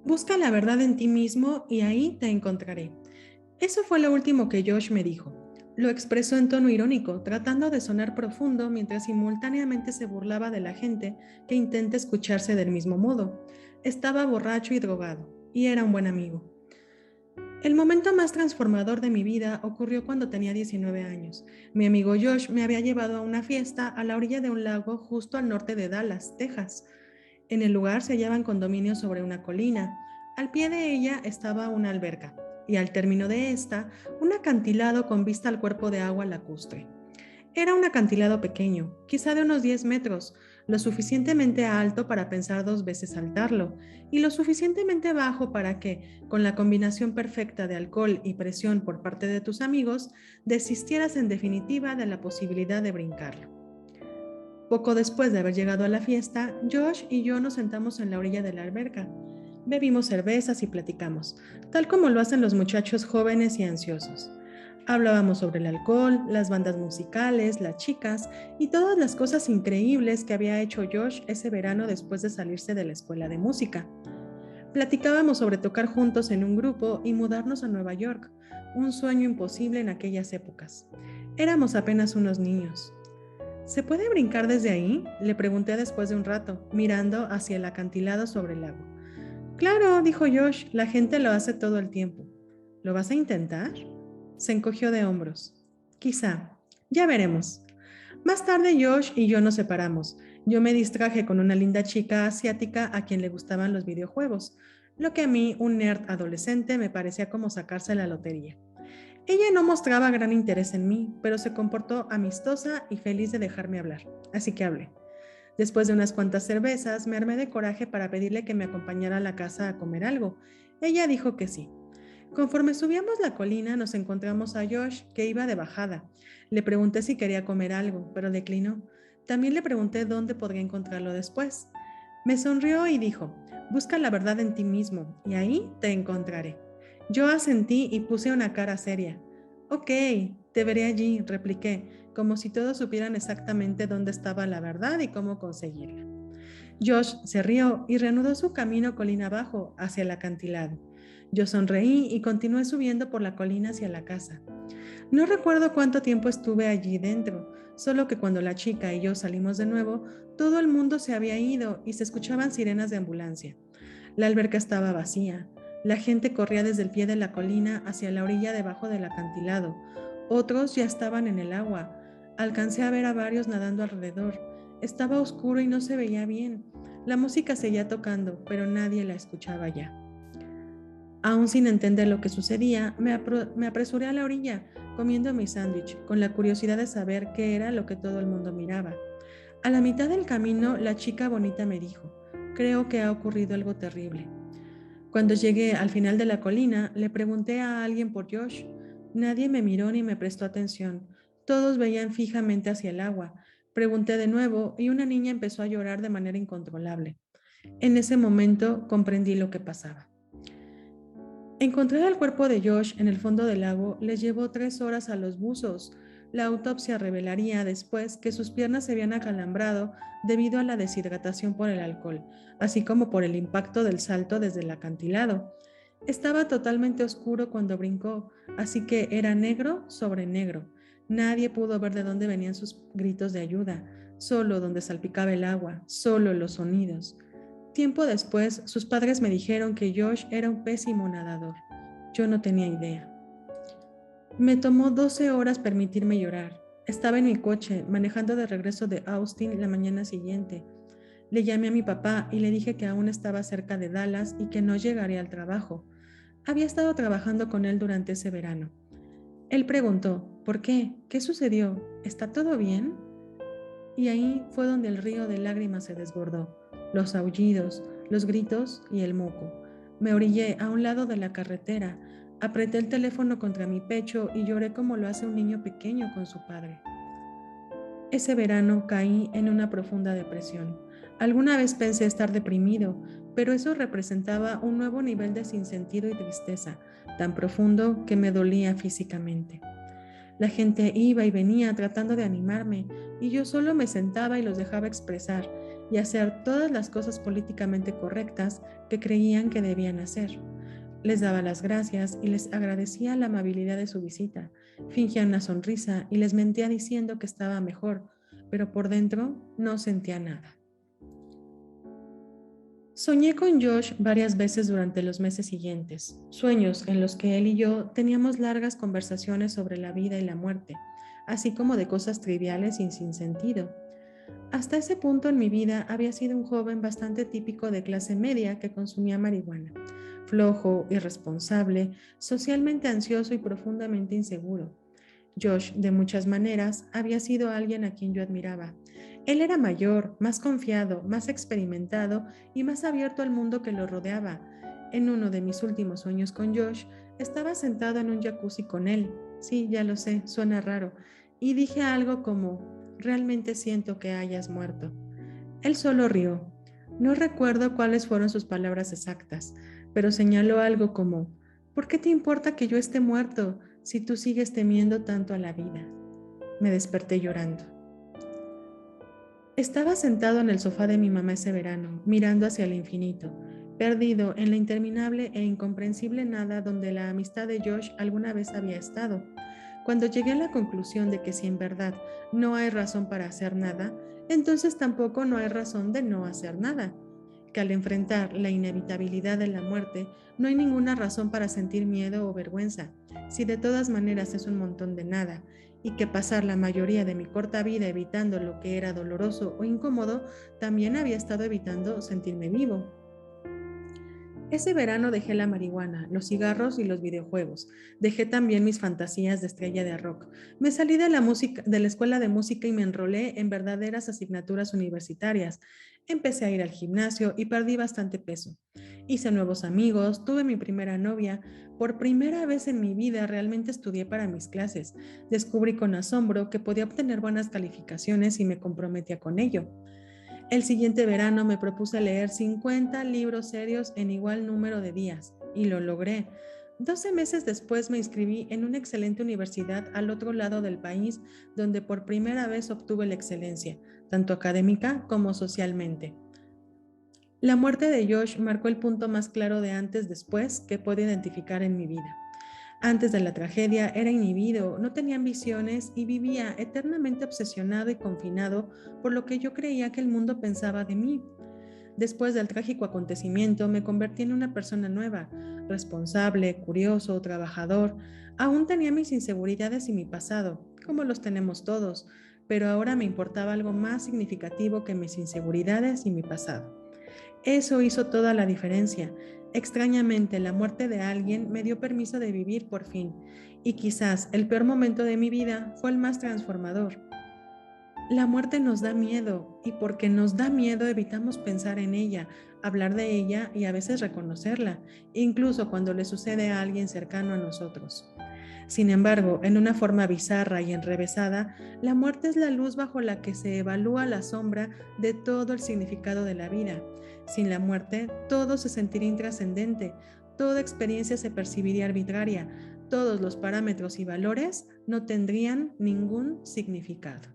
Busca la verdad en ti mismo y ahí te encontraré. Eso fue lo último que Josh me dijo. Lo expresó en tono irónico, tratando de sonar profundo mientras simultáneamente se burlaba de la gente que intenta escucharse del mismo modo. Estaba borracho y drogado, y era un buen amigo. El momento más transformador de mi vida ocurrió cuando tenía 19 años. Mi amigo Josh me había llevado a una fiesta a la orilla de un lago justo al norte de Dallas, Texas. En el lugar se hallaban condominios sobre una colina. Al pie de ella estaba una alberca y al término de esta, un acantilado con vista al cuerpo de agua lacustre. Era un acantilado pequeño, quizá de unos 10 metros, lo suficientemente alto para pensar dos veces saltarlo, y lo suficientemente bajo para que, con la combinación perfecta de alcohol y presión por parte de tus amigos, desistieras en definitiva de la posibilidad de brincarlo. Poco después de haber llegado a la fiesta, Josh y yo nos sentamos en la orilla de la alberca. Bebimos cervezas y platicamos, tal como lo hacen los muchachos jóvenes y ansiosos. Hablábamos sobre el alcohol, las bandas musicales, las chicas y todas las cosas increíbles que había hecho Josh ese verano después de salirse de la escuela de música. Platicábamos sobre tocar juntos en un grupo y mudarnos a Nueva York, un sueño imposible en aquellas épocas. Éramos apenas unos niños. ¿Se puede brincar desde ahí? Le pregunté después de un rato, mirando hacia el acantilado sobre el lago. Claro, dijo Josh, la gente lo hace todo el tiempo. ¿Lo vas a intentar? Se encogió de hombros. Quizá. Ya veremos. Más tarde Josh y yo nos separamos. Yo me distraje con una linda chica asiática a quien le gustaban los videojuegos, lo que a mí, un nerd adolescente, me parecía como sacarse la lotería. Ella no mostraba gran interés en mí, pero se comportó amistosa y feliz de dejarme hablar, así que hablé. Después de unas cuantas cervezas, me armé de coraje para pedirle que me acompañara a la casa a comer algo. Ella dijo que sí. Conforme subíamos la colina, nos encontramos a Josh, que iba de bajada. Le pregunté si quería comer algo, pero declinó. También le pregunté dónde podría encontrarlo después. Me sonrió y dijo, busca la verdad en ti mismo, y ahí te encontraré. Yo asentí y puse una cara seria. Ok, te veré allí, repliqué, como si todos supieran exactamente dónde estaba la verdad y cómo conseguirla. Josh se rió y reanudó su camino colina abajo hacia el acantilado. Yo sonreí y continué subiendo por la colina hacia la casa. No recuerdo cuánto tiempo estuve allí dentro, solo que cuando la chica y yo salimos de nuevo, todo el mundo se había ido y se escuchaban sirenas de ambulancia. La alberca estaba vacía. La gente corría desde el pie de la colina hacia la orilla debajo del acantilado. Otros ya estaban en el agua. Alcancé a ver a varios nadando alrededor. Estaba oscuro y no se veía bien. La música seguía tocando, pero nadie la escuchaba ya. Aún sin entender lo que sucedía, me apresuré a la orilla, comiendo mi sándwich, con la curiosidad de saber qué era lo que todo el mundo miraba. A la mitad del camino, la chica bonita me dijo, creo que ha ocurrido algo terrible. Cuando llegué al final de la colina, le pregunté a alguien por Josh. Nadie me miró ni me prestó atención. Todos veían fijamente hacia el agua. Pregunté de nuevo y una niña empezó a llorar de manera incontrolable. En ese momento comprendí lo que pasaba. Encontrar el cuerpo de Josh en el fondo del lago les llevó 3 horas a los buzos. La autopsia revelaría después que sus piernas se habían acalambrado debido a la deshidratación por el alcohol, así como por el impacto del salto desde el acantilado. Estaba totalmente oscuro cuando brincó, así que era negro sobre negro. Nadie pudo ver de dónde venían sus gritos de ayuda, solo donde salpicaba el agua, solo los sonidos. Tiempo después, sus padres me dijeron que Josh era un pésimo nadador. Yo no tenía idea. Me tomó 12 horas permitirme llorar. Estaba en mi coche, manejando de regreso de Austin la mañana siguiente. Le llamé a mi papá y le dije que aún estaba cerca de Dallas y que no llegaría al trabajo. Había estado trabajando con él durante ese verano. Él preguntó, ¿por qué? ¿Qué sucedió? ¿Está todo bien? Y ahí fue donde el río de lágrimas se desbordó, los aullidos, los gritos y el moco. Me orillé a un lado de la carretera, apreté el teléfono contra mi pecho y lloré como lo hace un niño pequeño con su padre. Ese verano caí en una profunda depresión. Alguna vez pensé estar deprimido, pero eso representaba un nuevo nivel de sinsentido y tristeza, tan profundo que me dolía físicamente. La gente iba y venía tratando de animarme y yo solo me sentaba y los dejaba expresar. y hacer todas las cosas políticamente correctas que creían que debían hacer. Les daba las gracias y les agradecía la amabilidad de su visita. Fingía una sonrisa y les mentía diciendo que estaba mejor, pero por dentro no sentía nada. Soñé con Josh varias veces durante los meses siguientes, sueños en los que él y yo teníamos largas conversaciones sobre la vida y la muerte, así como de cosas triviales y sin sentido. Hasta ese punto en mi vida había sido un joven bastante típico de clase media que consumía marihuana, flojo, irresponsable, socialmente ansioso y profundamente inseguro. Josh, de muchas maneras, había sido alguien a quien yo admiraba. Él era mayor, más confiado, más experimentado y más abierto al mundo que lo rodeaba. En uno de mis últimos sueños con Josh, estaba sentado en un jacuzzi con él. Sí, ya lo sé, suena raro. Y dije algo como, realmente siento que hayas muerto. Él solo rió. No recuerdo cuáles fueron sus palabras exactas, pero señaló algo como, ¿por qué te importa que yo esté muerto si tú sigues temiendo tanto a la vida? Me desperté llorando. Estaba sentado en el sofá de mi mamá ese verano, mirando hacia el infinito, perdido en la interminable e incomprensible nada donde la amistad de Josh alguna vez había estado. Cuando llegué a la conclusión de que si en verdad no hay razón para hacer nada, entonces tampoco no hay razón de no hacer nada. Que al enfrentar la inevitabilidad de la muerte, no hay ninguna razón para sentir miedo o vergüenza, si de todas maneras es un montón de nada, y que pasar la mayoría de mi corta vida evitando lo que era doloroso o incómodo, también había estado evitando sentirme vivo. Ese verano dejé la marihuana, los cigarros y los videojuegos. Dejé también mis fantasías de estrella de rock. Me salí de de la escuela de música y me enrolé en verdaderas asignaturas universitarias. Empecé a ir al gimnasio y perdí bastante peso. Hice nuevos amigos, tuve mi primera novia. Por primera vez en mi vida realmente estudié para mis clases. Descubrí con asombro que podía obtener buenas calificaciones y me comprometía con ello. El siguiente verano me propuse leer 50 libros serios en igual número de días y lo logré. 12 meses después me inscribí en una excelente universidad al otro lado del país donde por primera vez obtuve la excelencia, tanto académica como socialmente. La muerte de Josh marcó el punto más claro de antes-después que puedo identificar en mi vida. Antes de la tragedia era inhibido, no tenía ambiciones y vivía eternamente obsesionado y confinado por lo que yo creía que el mundo pensaba de mí. Después del trágico acontecimiento me convertí en una persona nueva, responsable, curioso, trabajador. Aún tenía mis inseguridades y mi pasado, como los tenemos todos, pero ahora me importaba algo más significativo que mis inseguridades y mi pasado. Eso hizo toda la diferencia. Extrañamente, la muerte de alguien me dio permiso de vivir por fin, y quizás el peor momento de mi vida fue el más transformador. La muerte nos da miedo, y porque nos da miedo evitamos pensar en ella, hablar de ella y a veces reconocerla, incluso cuando le sucede a alguien cercano a nosotros. Sin embargo, en una forma bizarra y enrevesada, la muerte es la luz bajo la que se evalúa la sombra de todo el significado de la vida. Sin la muerte, todo se sentiría intrascendente, toda experiencia se percibiría arbitraria, todos los parámetros y valores no tendrían ningún significado.